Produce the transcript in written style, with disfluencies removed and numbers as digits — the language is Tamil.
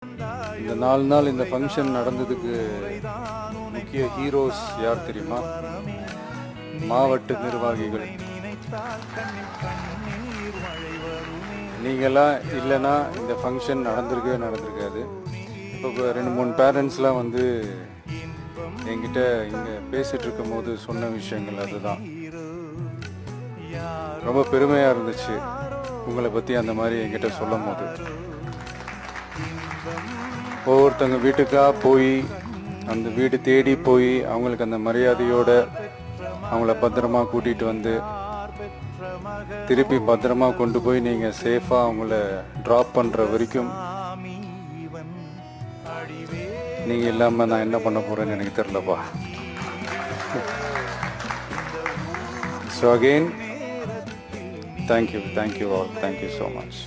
இந்த 4 நாள் இந்த ஃபங்க்ஷன் நடந்ததுக்கு முக்கிய ஹீரோஸ் யார் தெரியுமா? மாவட்ட நிர்வாகிகள். நீங்களாம் இல்லைன்னா இந்த ஃபங்க்ஷன் நடந்திருக்காது. இப்போ 2-3 பேரண்ட்ஸ்லாம் வந்து என்கிட்ட இங்கே பேசிகிட்டு இருக்கும் போது சொன்ன விஷயங்கள் அதுதான். ரொம்ப பெருமையாக இருந்துச்சு உங்களை பற்றி அந்த மாதிரி என்கிட்ட சொல்லும் போது. ஒவ்வொருத்தங்க வீட்டுக்காக போய் அந்த வீடு தேடி போய் அவங்களுக்கு அந்த மரியாதையோட அவங்கள பத்திரமா கூட்டிகிட்டு வந்து திருப்பி பத்திரமா கொண்டு போய் நீங்கள் சேஃபாக அவங்கள ட்ராப் பண்ணுற வரைக்கும் நீங்கள் இல்லாமல் நான் என்ன பண்ண போகிறேன்னு எனக்கு தெரிலப்பா. So again thank you all, thank you so much.